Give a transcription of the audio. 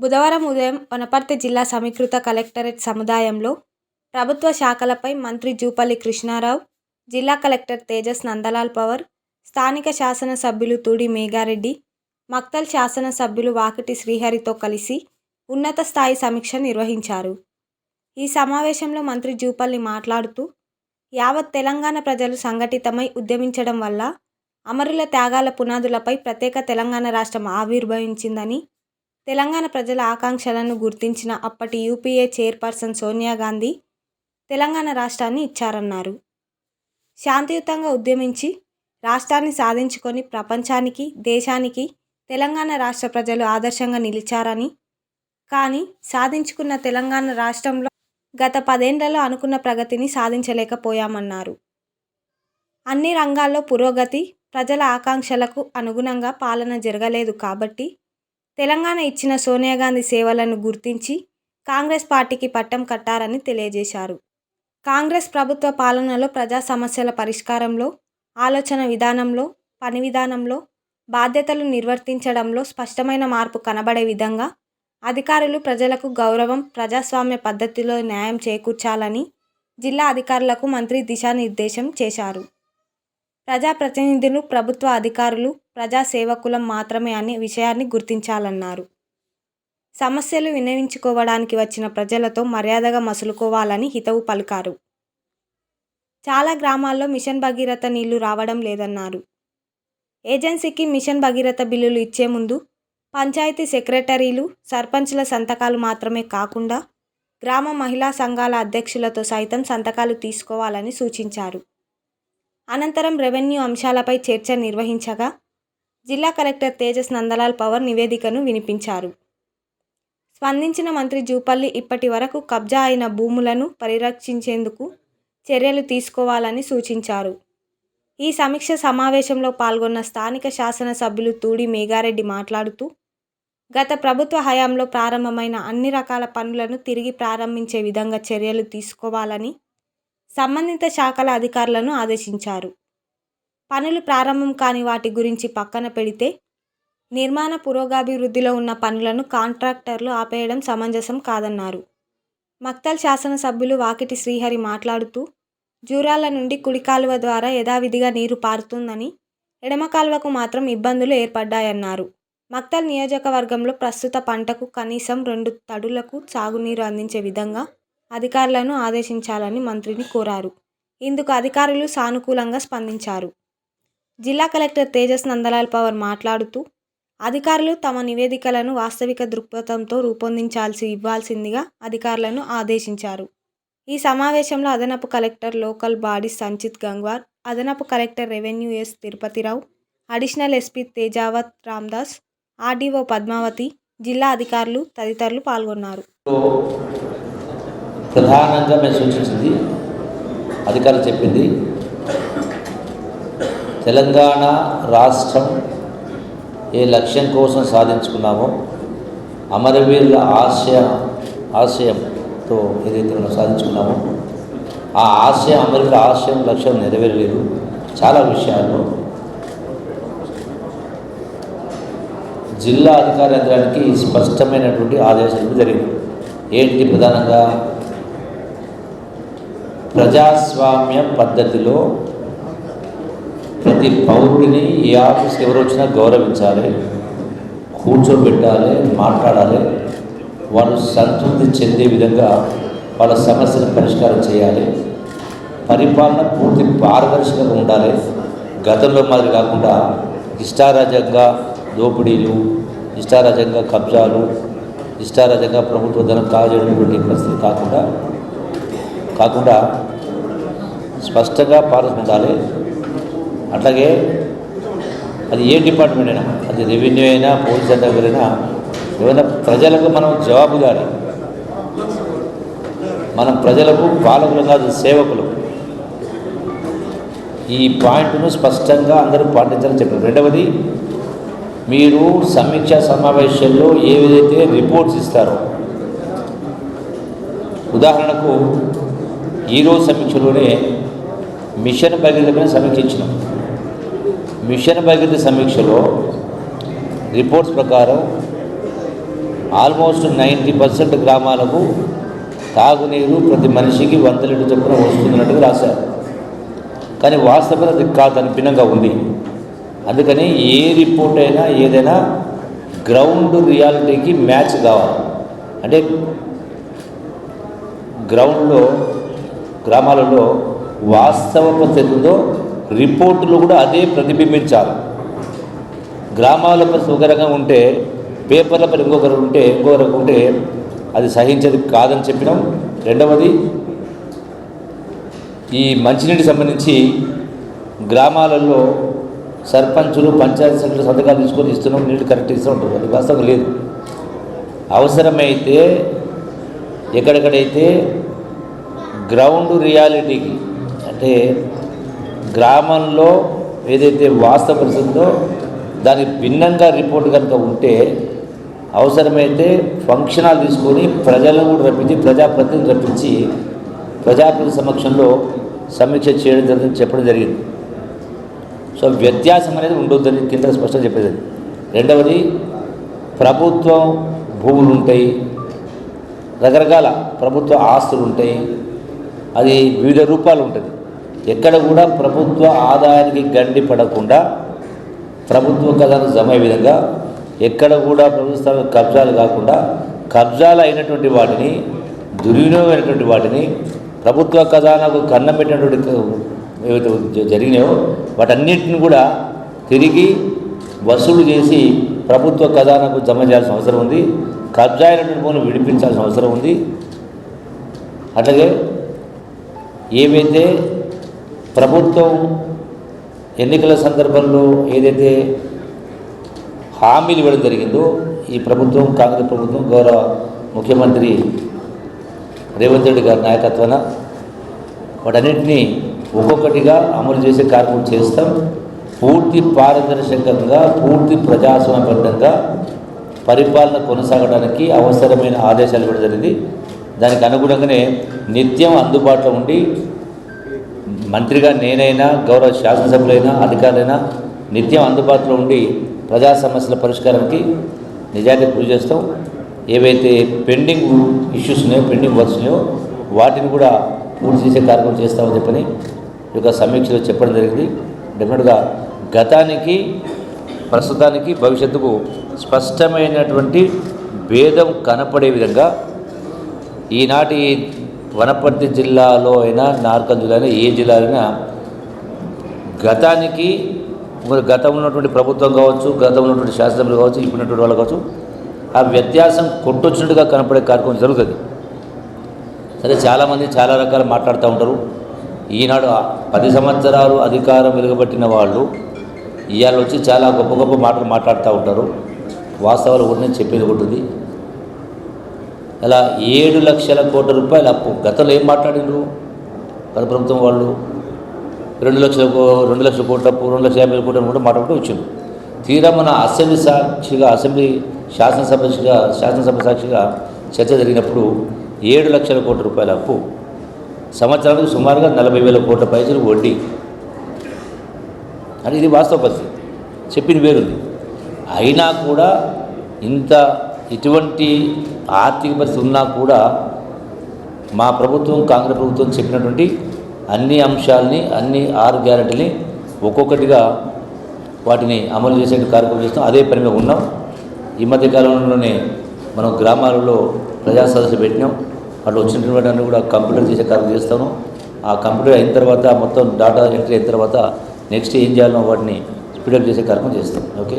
బుధవారం ఉదయం వనపర్తి జిల్లా సమీకృత కలెక్టరేట్ సముదాయంలో ప్రభుత్వ శాఖలపై మంత్రి జూపల్లి కృష్ణారావు, జిల్లా కలెక్టర్ తేజస్ నందలాల్ పవర్, స్థానిక శాసనసభ్యులు తూడి మేఘారెడ్డి, మక్తల్ శాసనసభ్యులు వాకిటి శ్రీహరితో కలిసి ఉన్నత స్థాయి సమీక్ష నిర్వహించారు. ఈ సమావేశంలో మంత్రి జూపల్లి మాట్లాడుతూ, యావత్ తెలంగాణ ప్రజలు సంఘటితమై ఉద్యమించడం వల్ల అమరుల త్యాగాల పునాదులపై ప్రత్యేక తెలంగాణ రాష్ట్రం ఆవిర్భవించిందని, తెలంగాణ ప్రజల ఆకాంక్షలను గుర్తించిన అప్పటి యూపీఏ చైర్పర్సన్ సోనియా గాంధీ తెలంగాణ రాష్ట్రాన్ని ఇచ్చారన్నారు. శాంతియుతంగా ఉద్యమించి రాష్ట్రాన్ని సాధించుకొని ప్రపంచానికి, దేశానికి తెలంగాణ రాష్ట్ర ప్రజలు ఆదర్శంగా నిలిచారని, కానీ సాధించుకున్న తెలంగాణ రాష్ట్రంలో గత 10 ఏళ్లలో అనుకున్న ప్రగతిని సాధించలేకపోయామన్నారు. అన్ని రంగాల్లో పురోగతి, ప్రజల ఆకాంక్షలకు అనుగుణంగా పాలన జరగలేదు కాబట్టి తెలంగాణ ఇచ్చిన సోనియా గాంధీ సేవలను గుర్తించి కాంగ్రెస్ పార్టీకి పట్టం కట్టారని తెలియజేశారు. కాంగ్రెస్ ప్రభుత్వ పాలనలో ప్రజా సమస్యల పరిష్కారంలో, ఆలోచన విధానంలో, పని విధానంలో, బాధ్యతలు నిర్వర్తించడంలో స్పష్టమైన మార్పు కనబడే విధంగా అధికారులు ప్రజలకు గౌరవం, ప్రజాస్వామ్య పద్ధతిలో న్యాయం చేకూర్చాలని జిల్లా అధికారులకు మంత్రి దిశానిర్దేశం చేశారు. ప్రజాప్రతినిధులు, ప్రభుత్వ అధికారులు ప్రజా సేవకులం మాత్రమే అనే విషయాన్ని గుర్తించాలన్నారు. సమస్యలు విన్నవించుకోవడానికి వచ్చిన ప్రజలతో మర్యాదగా మసులుకోవాలని హితవు పలికారు. చాలా గ్రామాల్లో మిషన్ భగీరథ నీళ్లు రావడం లేదన్నారు. ఏజెన్సీకి మిషన్ భగీరథ బిల్లులు ఇచ్చే ముందు పంచాయతీ సెక్రటరీలు, సర్పంచ్ల సంతకాలు మాత్రమే కాకుండా గ్రామ మహిళా సంఘాల అధ్యక్షులతో సైతం సంతకాలు తీసుకోవాలని సూచించారు. అనంతరం రెవెన్యూ అంశాలపై చర్చ నిర్వహించగా జిల్లా కలెక్టర్ తేజస్ నందలాల్ పవర్ నివేదికను వినిపించారు. స్పందించిన మంత్రి జూపల్లి ఇప్పటి వరకు కబ్జా అయిన భూములను పరిరక్షించేందుకు చర్యలు తీసుకోవాలని సూచించారు. ఈ సమీక్ష సమావేశంలో పాల్గొన్న స్థానిక శాసనసభ్యులు తూడి మేఘారెడ్డి మాట్లాడుతూ, గత ప్రభుత్వ హయాంలో ప్రారంభమైన అన్ని రకాల పనులను తిరిగి ప్రారంభించే విధంగా చర్యలు తీసుకోవాలని సంబంధిత శాఖల అధికారులను ఆదేశించారు. పనులు ప్రారంభం కాని వాటి గురించి పక్కన పెడితే నిర్మాణ పురోగభివృద్ధిలో ఉన్న పనులను కాంట్రాక్టర్లు ఆపేయడం సమంజసం కాదన్నారు. మక్తల్ శాసనసభ్యులు వాకిటి శ్రీహరి మాట్లాడుతూ, జూరాల నుండి కుడి కాలువ ద్వారా యథావిధిగా నీరు పారుతుందని, ఎడమ కాలువకు మాత్రం ఇబ్బందులు ఏర్పడ్డాయన్నారు. మక్తల్ నియోజకవర్గంలో ప్రస్తుత పంటకు కనీసం 2 తడులకు సాగునీరు అందించే విధంగా అధికారులను ఆదేశించాలని మంత్రిని కోరారు. ఇందుకు అధికారులు సానుకూలంగా స్పందించారు. జిల్లా కలెక్టర్ తేజస్ నందలాల్ పవర్ మాట్లాడుతూ, అధికారులు తమ నివేదికలను వాస్తవిక దృక్పథంతో ఇవ్వాల్సిందిగా అధికారులను ఆదేశించారు. ఈ సమావేశంలో అదనపు collector local bodies Sanchit Gangwar, అదనపు collector revenue S Tirupathirao, additional SP Tejavath Ramdas, RDO Padmavathi, జిల్లా అధికారులు తదితరులు పాల్గొన్నారు. ప్రధానంగా మేము సూచించింది, అధికారులు చెప్పింది, తెలంగాణ రాష్ట్రం ఏ లక్ష్యం కోసం సాధించుకున్నామో, అమరవీరుల ఆశయంతో ఏదైతే మనం సాధించుకున్నామో ఆ ఆశయం, అమరవీరుల ఆశయం, లక్ష్యం నెరవేరలేదు. చాలా విషయాల్లో జిల్లా అధికార యంత్రానికి స్పష్టమైనటువంటి ఆదేశాలు జరిగింది. ఏంటి? ప్రధానంగా ప్రజాస్వామ్య పద్ధతిలో ప్రతి పౌరుడిని ఏ ఆఫీస్కి ఎవరు వచ్చినా గౌరవించాలి, కూర్చోబెట్టాలి, మాట్లాడాలి, వాళ్ళు సంతృప్తి చెందే విధంగా వాళ్ళ సమస్యను పరిష్కారం చేయాలి. పరిపాలన పూర్తి పారదర్శకంగా ఉండాలి. గతంలో మాదిరి కాకుండా ఇష్టారాజ్యంగా దోపిడీలు, ఇష్టారాజ్యంగా కబ్జాలు, ఇష్టారాజ్యంగా ప్రభుత్వ ధనం కాజేటువంటి పరిస్థితి కాకుండా స్పష్టంగా పాలన ఉండాలి. అట్లాగే అది ఏ డిపార్ట్మెంట్ అయినా, అది రెవెన్యూ అయినా, పోలీస్ అయినా, ఏమైనా ప్రజలకు మనం జవాబుదారి. మనం ప్రజలకు పాలకులు కాదు, సేవకులు. ఈ పాయింట్ను స్పష్టంగా అందరూ పాటించాలని చెప్పారు. రెండవది, మీరు సమీక్షా సమావేశాల్లో ఏదైతే రిపోర్ట్స్ ఇస్తారో, ఉదాహరణకు ఈరోజు సమీక్షలోనే మిషన్ భగీరథ సమీక్షించినాం. మిషన్ భగీరథ సమీక్షలో రిపోర్ట్స్ ప్రకారం ఆల్మోస్ట్ 90% గ్రామాలకు తాగునీరు ప్రతి మనిషికి 100 లీటర్ చొప్పున వస్తున్నట్టుగా రాశారు. కానీ వాస్తవంగా అది కాదని భిన్నంగా ఉంది. అందుకని ఏ రిపోర్ట్ అయినా ఏదైనా గ్రౌండ్ రియాలిటీకి మ్యాచ్ కావాలి. అంటే గ్రౌండ్లో గ్రామాలలో వాస్తవ పరిస్థితి ఉందో రిపోర్టులు కూడా అదే ప్రతిబింబించాలి. గ్రామాల పరిస్థితి ఒక రకంగా ఉంటే పేపర్ల పని ఇంకొకరు ఉంటే అది సహించేది కాదని చెప్పినాం. రెండవది, ఈ మంచినీటి సంబంధించి గ్రామాలలో సర్పంచులు పంచాయతీ సెక్రటరీ సంతకాలు తీసుకొని ఇస్తున్నాం, నీళ్ళు కరెక్ట్ ఇస్తూ ఉంటారు. అది వాస్తవం లేదు. అవసరమైతే ఎక్కడెక్కడైతే గ్రౌండ్ రియాలిటీకి అంటే గ్రామంలో ఏదైతే వాస్తవ పరిస్థితుందో దానికి భిన్నంగా రిపోర్ట్ కనుక ఉంటే అవసరమైతే ఫంక్షనాలు తీసుకొని ప్రజలను కూడా రప్పించి ప్రజాప్రతినిధులు రప్పించి ప్రజాప్రతినిధి సమక్షంలో సమీక్ష చేయడం జరిగిందని చెప్పడం జరిగింది. సో వ్యత్యాసం అనేది ఉండొద్దని కింద స్పష్టంగా చెప్పేది. రెండవది, ప్రభుత్వం భూములు ఉంటాయి, రకరకాల ప్రభుత్వ ఆస్తులు ఉంటాయి, అది వివిధ రూపాలు ఉంటుంది. ఎక్కడ కూడా ప్రభుత్వ ఆదాయానికి గండి పడకుండా ప్రభుత్వ ఖజానా జమ అయ్యే విధంగా ఎక్కడ కూడా ప్రభుత్వ కబ్జాలు కాకుండా కబ్జాలు అయినటువంటి వాటిని దుర్వినియోగమైనటువంటి వాటిని ప్రభుత్వ ఖజానాకు కన్నం పెట్టినటువంటి ఏవైతే జరిగినాయో వాటన్నిటిని కూడా తిరిగి వసూలు చేసి ప్రభుత్వ ఖజానాకు జమ చేయాల్సిన అవసరం ఉంది. కబ్జా అయినటువంటి భూములు విడిపించాల్సిన అవసరం ఉంది. అట్లాగే ఏవైతే ప్రభుత్వం ఎన్నికల సందర్భంలో ఏదైతే హామీలు ఇవ్వడం జరిగిందో ఈ ప్రభుత్వం కాంగ్రెస్ ప్రభుత్వం గౌరవ ముఖ్యమంత్రి రేవంత్ రెడ్డి గారి నాయకత్వాన వాటన్నింటినీ ఒక్కొక్కటిగా అమలు చేసే కార్యక్రమం చేస్తాం. పూర్తి పారదర్శకంగా పూర్తి ప్రజాస్వామ్యబద్ధంగా పరిపాలన కొనసాగడానికి అవసరమైన ఆదేశాలు ఇవ్వడం జరిగింది. దానికి అనుగుణంగానే నిత్యం అందుబాటులో ఉండి మంత్రిగా నేనైనా గౌరవ శాసనసభ్యులైనా అధికారులైనా నిత్యం అందుబాటులో ఉండి ప్రజా సమస్యల పరిష్కారానికి నిజాయితీ కృషి చేస్తాం. ఏవైతే పెండింగ్ ఇష్యూస్ ఉన్నాయో పెండింగ్ వర్క్స్ ఉన్నాయో వాటిని కూడా పూర్తి చేసే కార్యక్రమం చేస్తామని చెప్పని ఈ యొక్క సమీక్షలో చెప్పడం జరిగింది. డెఫినెట్గా గతానికి ప్రస్తుతానికి భవిష్యత్తుకు స్పష్టమైనటువంటి భేదం కనపడే విధంగా ఈనాటి వనపర్తి జిల్లాలో అయినా నార్కల్ జిల్లా అయినా ఏ జిల్లా అయినా గతానికి గతంలో ఉన్నటువంటి ప్రభుత్వం కావచ్చు గతంలో ఉన్నటువంటి శాసనసభ్యులు కావచ్చు ఇప్పుడున్నటువంటి వాళ్ళు కావచ్చు ఆ వ్యత్యాసం కొట్టొచ్చినట్టుగా కనపడే కార్యక్రమం జరుగుతుంది. సరే, చాలామంది చాలా రకాలు మాట్లాడుతూ ఉంటారు. ఈనాడు 10 సంవత్సరాలు అధికారం వెలుగబట్టిన వాళ్ళు ఇవాళ వచ్చి చాలా గొప్ప గొప్ప మాటలు మాట్లాడుతూ ఉంటారు. వాస్తవాలు కూడా చెప్పేది ఉంటుంది. అలా 7 లక్షల కోట్ల రూపాయలు అప్పు గతంలో ఏం మాట్లాడినారు గత ప్రభుత్వం వాళ్ళు? 2 లక్షల కోట్ల అప్పు 2,50,000 కోట్ల కూడా మాట్లాడుతూ వచ్చింది. తీరా మన అసెంబ్లీ సాక్షిగా శాసనసభ సాక్షిగా చర్చ జరిగినప్పుడు 7 లక్షల కోట్ల రూపాయల అప్పు, సంవత్సరానికి సుమారుగా 40,000 కోట్ల పైసలు వడ్డీ అని ఇది వాస్తవ పరిస్థితి. చెప్పింది వేరుంది. అయినా కూడా ఇటువంటి ఆర్థిక పరిస్థితి ఉన్నా కూడా మా ప్రభుత్వం కాంగ్రెస్ ప్రభుత్వం చెప్పినటువంటి అన్ని అంశాలని అన్ని 6 గ్యారెంటీని ఒక్కొక్కటిగా వాటిని అమలు చేసే కార్యక్రమం చేస్తాం. అదే పని మీద ఉన్నాం. ఈ మధ్య కాలంలోనే మనం గ్రామాలలో ప్రజా సదస్సు పెట్టినాం. అట్లా వచ్చినటువంటి అన్ని కూడా కంప్యూటర్ చేసే కార్యక్రమం చేస్తాను. ఆ కంప్యూటర్ అయిన తర్వాత మొత్తం డాటా ఎంట్రీ అయిన తర్వాత నెక్స్ట్ ఏం చేయాలో వాటిని స్పీడప్ చేసే కార్యక్రమం చేస్తాం. ఓకే.